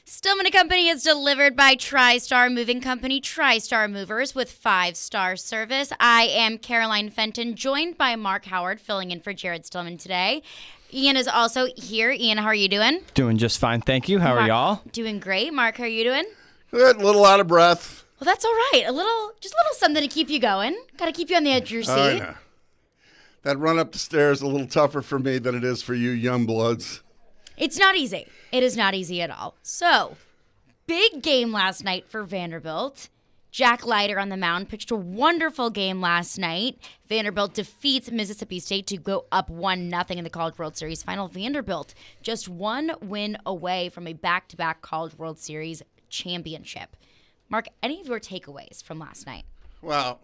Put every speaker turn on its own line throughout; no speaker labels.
Stillman & Company is delivered by TriStar Moving Company, TriStar Movers with 5-star service. I am Caroline Fenton, joined by Mark Howard, filling in for Jared Stillman today. Ian is also here. Ian, how are you doing?
Doing just fine, thank you. How are y'all?
Doing great. Mark, how are you doing?
Good, a little out of breath.
Well, that's all right. Just a little something to keep you going. Got to keep you on the edge of your seat.
I know. That run up the stairs is a little tougher for me than it is for you young bloods.
It's not easy. It is not easy at all. So, big game last night for Vanderbilt. Jack Leiter on the mound pitched a wonderful game last night. Vanderbilt defeats Mississippi State to go up 1-0 in the College World Series final. Vanderbilt just one win away from a back-to-back College World Series championship. Mark, any of your takeaways from last night?
Well,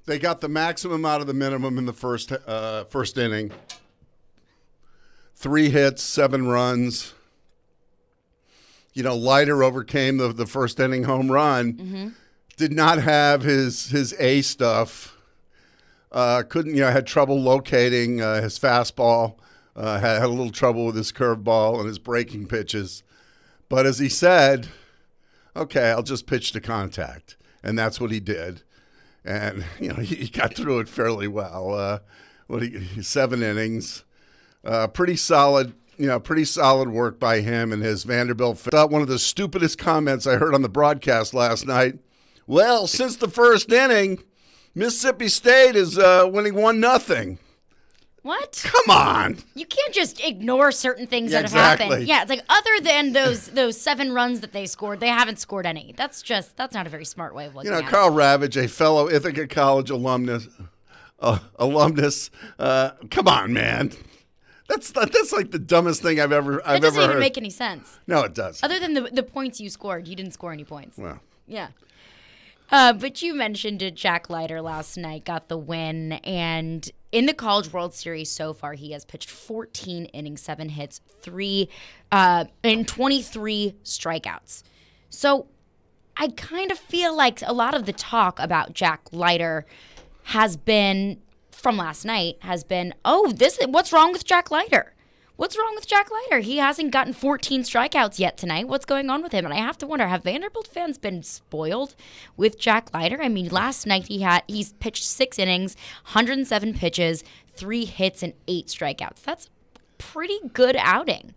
they got the maximum out of the minimum in the first inning. 3 hits, 7 runs. You know, Leiter overcame the first inning home run.
Mm-hmm.
Did not have his A stuff. Had trouble locating his fastball. Had a little trouble with his curveball and his breaking pitches. But as he said, okay, I'll just pitch to contact. And that's what he did. And, he got through it fairly well. 7 innings. Pretty solid work by him and his Vanderbilt. Thought one of the stupidest comments I heard on the broadcast last night. Well, since the first inning, Mississippi State is winning 1-0.
What?
Come on.
You can't just ignore certain things that have
exactly.
happened. Yeah, it's like other than those 7 runs that they scored, they haven't scored any. That's not a very smart way of looking at it.
Carl Ravage, a fellow Ithaca College alumnus. Come on, man. That's like the dumbest thing I've ever heard.
That doesn't even make any sense.
No, it does.
Other than the points you scored, you didn't score any points.
Well.
Yeah. But you mentioned it, Jack Leiter last night got the win, and in the College World Series so far, he has pitched 14 innings, 7 hits, 23 strikeouts. So I kind of feel like a lot of the talk about Jack Leiter from last night has been, what's wrong with Jack Leiter? What's wrong with Jack Leiter? He hasn't gotten 14 strikeouts yet tonight. What's going on with him? And I have to wonder, have Vanderbilt fans been spoiled with Jack Leiter? I mean, last night he's pitched 6 innings, 107 pitches, 3 hits, and 8 strikeouts. That's a pretty good outing.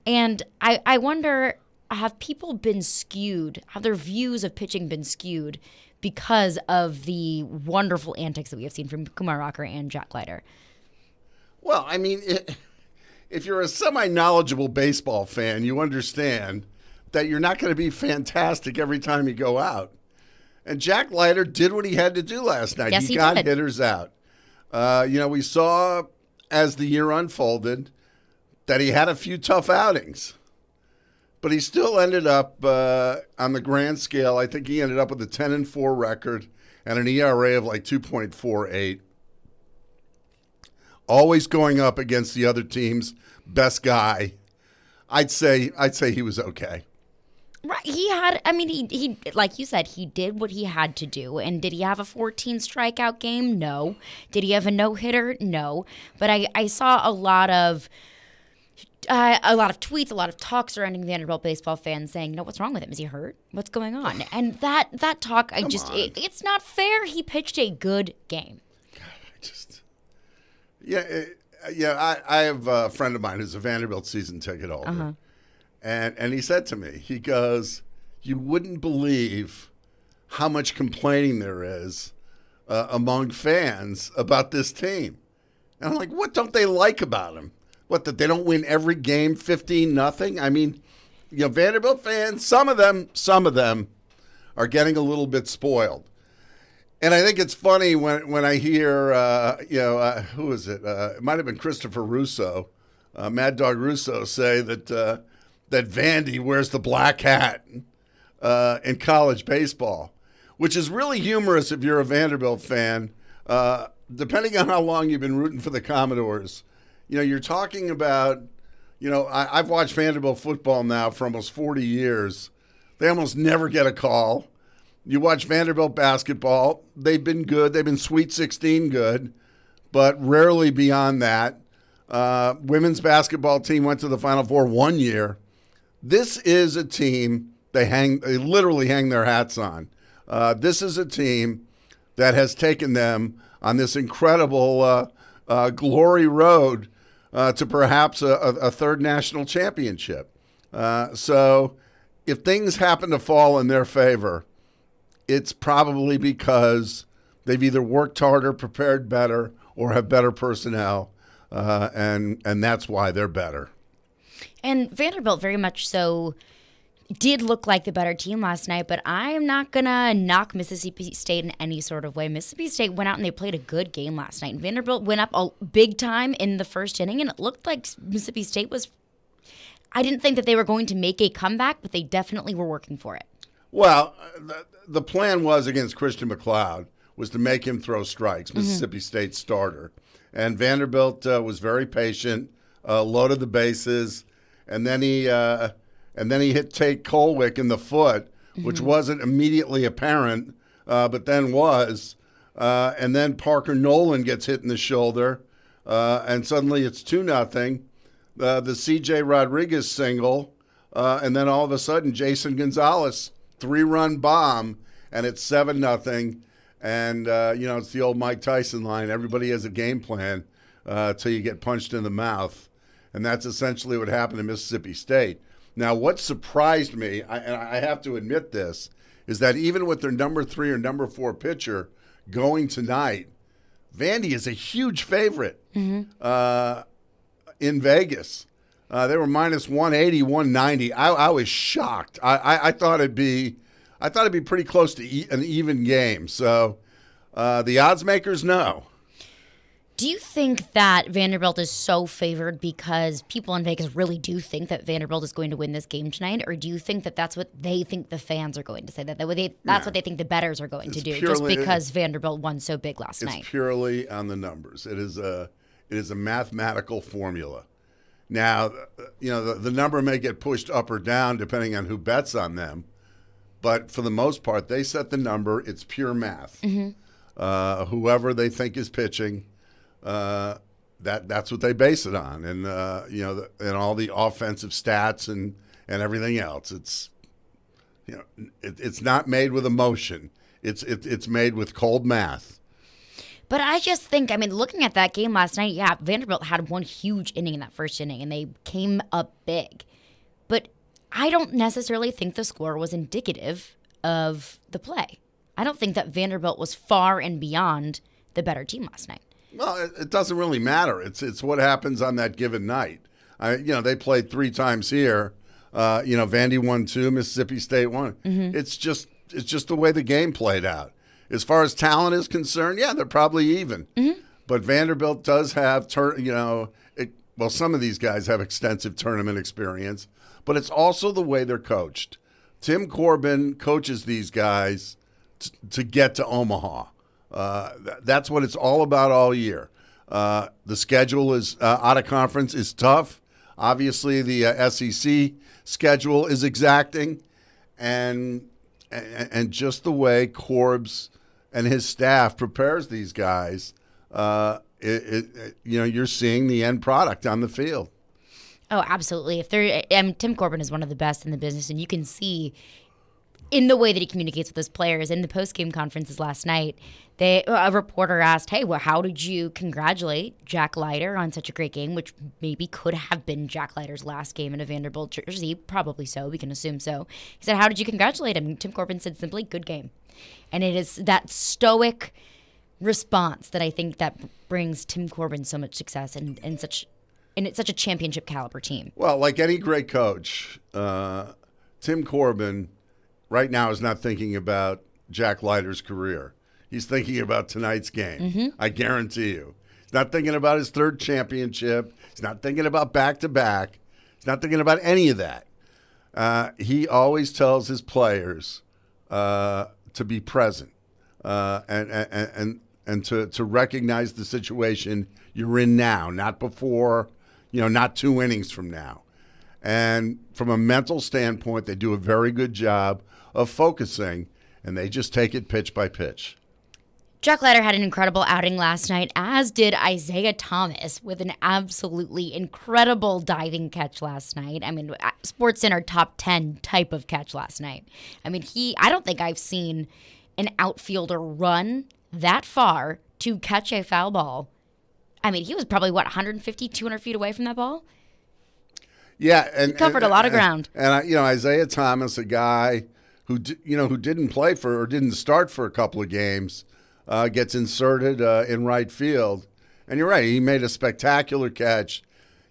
And I wonder, have people been skewed? Have their views of pitching been skewed because of the wonderful antics that we have seen from Kumar Rocker and Jack Leiter?
Well, I mean, if you're a semi-knowledgeable baseball fan, you understand that you're not going to be fantastic every time you go out. And Jack Leiter did what he had to do last night.
Yes,
he
got
hitters out. We saw as the year unfolded that he had a few tough outings. But he still ended up, on the grand scale, I think he ended up with a 10-4 record and an ERA of like 2.48. Always going up against the other team's best guy. I'd say he was okay.
Right. He like you said, he did what he had to do. And did he have a 14 strikeout game? No. Did he have a no-hitter? No. But I saw a lot of tweets, a lot of talk surrounding Vanderbilt baseball fans saying, what's wrong with him? Is he hurt? What's going on? And that talk, it's not fair. He pitched a good game.
I have a friend of mine who's a Vanderbilt season ticket holder.
Uh-huh.
And he said to me, he goes, you wouldn't believe how much complaining there is among fans about this team. And I'm like, what don't they like about him? What, that they don't win every game 15-0? I mean, Vanderbilt fans, some of them are getting a little bit spoiled. And I think it's funny when I hear, who is it? It might have been Christopher Russo, Mad Dog Russo, say that Vandy wears the black hat in college baseball, which is really humorous if you're a Vanderbilt fan. Depending on how long you've been rooting for the Commodores, you're talking about, I've watched Vanderbilt football now for almost 40 years. They almost never get a call. You watch Vanderbilt basketball, they've been good. They've been Sweet 16 good, but rarely beyond that. Women's basketball team went to the Final Four one year. This is a team they literally hang their hats on. This is a team that has taken them on this incredible glory road to perhaps a third national championship. So if things happen to fall in their favor, it's probably because they've either worked harder, prepared better, or have better personnel, and that's why they're better.
And Vanderbilt very much so did look like the better team last night, but I am not going to knock Mississippi State in any sort of way. Mississippi State went out and they played a good game last night. And Vanderbilt went up a big time in the first inning, and it looked like Mississippi State was – I didn't think that they were going to make a comeback, but they definitely were working for it.
Well, the plan was against Christian McLeod was to make him throw strikes, Mississippi State starter. And Vanderbilt was very patient, loaded the bases, and then he hit Tate Colwick in the foot, which wasn't immediately apparent, but then was. And then Parker Nolan gets hit in the shoulder, and suddenly it's 2-0. The C.J. Rodriguez single, and then all of a sudden Jason Gonzalez 3-run bomb, and it's 7-0. And, it's the old Mike Tyson line, everybody has a game plan till you get punched in the mouth. And that's essentially what happened to Mississippi State. Now, what surprised me, and I have to admit this, is that even with their number 3 or number 4 pitcher going tonight, Vandy is a huge favorite in Vegas. They were minus 180, 190. I was shocked. I thought it'd be pretty close to an even game. So the odds makers know.
Do you think that Vanderbilt is so favored because people in Vegas really do think that Vanderbilt is going to win this game tonight, or do you think that that's what they think the fans are going to say, that's what they think the bettors are going to do, just because Vanderbilt won so big last night?
It's purely on the numbers. It is a mathematical formula. Now, the number may get pushed up or down depending on who bets on them, but for the most part, they set the number. It's pure math. Whoever they think is pitching. That's what they base it on, and and all the offensive stats and everything else. It's not made with emotion. It's made with cold math.
But I just think, looking at that game last night, yeah, Vanderbilt had one huge inning in that first inning, and they came up big. But I don't necessarily think the score was indicative of the play. I don't think that Vanderbilt was far and beyond the better team last night.
Well, it doesn't really matter. It's what happens on that given night. They played 3 times here. Vandy won 2, Mississippi State won. It's just the way the game played out. As far as talent is concerned, yeah, they're probably even. But Vanderbilt does have, some of these guys have extensive tournament experience, but it's also the way they're coached. Tim Corbin coaches these guys to get to Omaha. That's what it's all about all year. The schedule is out of conference is tough. Obviously, the SEC schedule is exacting, and just the way Corbs and his staff prepares these guys, you're seeing the end product on the field.
Oh, absolutely. Tim Corbin is one of the best in the business, and you can see in the way that he communicates with his players. In the post-game conferences last night, a reporter asked, hey, well, how did you congratulate Jack Leiter on such a great game, which maybe could have been Jack Leiter's last game in a Vanderbilt jersey? Probably so. We can assume so. He said, how did you congratulate him? And Tim Corbin said simply, good game. And it is that stoic response that I think that brings Tim Corbin so much success and it's such a championship caliber team.
Well, like any great coach, Tim Corbin right now is not thinking about Jack Leiter's career. He's thinking about tonight's game. I guarantee you. He's not thinking about his 3rd championship. He's not thinking about back-to-back. He's not thinking about any of that. He always tells his players to be present and to recognize the situation you're in now, not before, not 2 innings from now. And from a mental standpoint, they do a very good job of focusing, and they just take it pitch by pitch.
Jack Leiter had an incredible outing last night, as did Isaiah Thomas with an absolutely incredible diving catch last night. I mean, SportsCenter top 10 type of catch last night. I mean, I don't think I've seen an outfielder run that far to catch a foul ball. I mean, he was probably, 150, 200 feet away from that ball?
Yeah. And
he covered a lot of ground.
And Isaiah Thomas, a guy who didn't play or didn't start for a couple of games, gets inserted in right field. And you're right, he made a spectacular catch.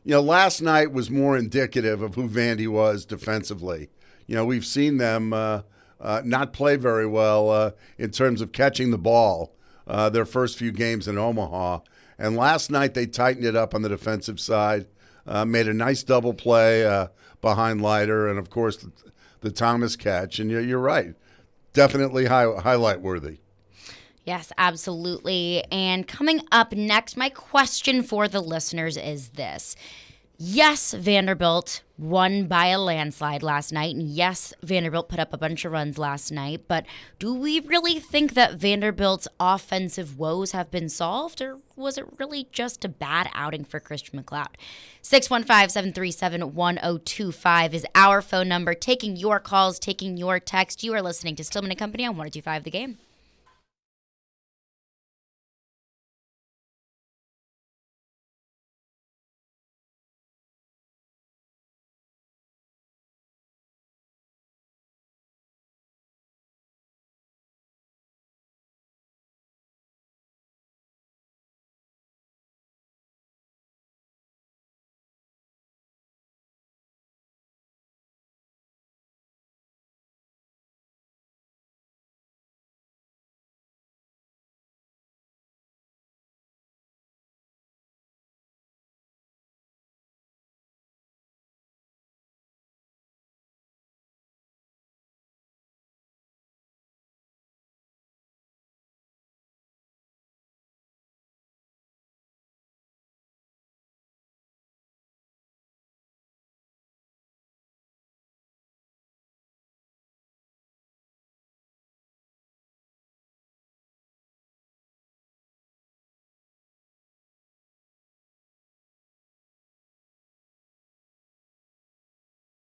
Last night was more indicative of who Vandy was defensively. We've seen them not play very well in terms of catching the ball their first few games in Omaha. And last night they tightened it up on the defensive side, made a nice double play behind Leiter, and, of course, the Thomas catch. And you're right, definitely highlight worthy.
Yes, absolutely. And coming up next, my question for the listeners is this. Yes, Vanderbilt won by a landslide last night. And yes, Vanderbilt put up a bunch of runs last night. But do we really think that Vanderbilt's offensive woes have been solved? Or was it really just a bad outing for Christian McLeod? 615-737-1025 is our phone number. Taking your calls, taking your text. You are listening to Stillman & Company on 102.5 The Game.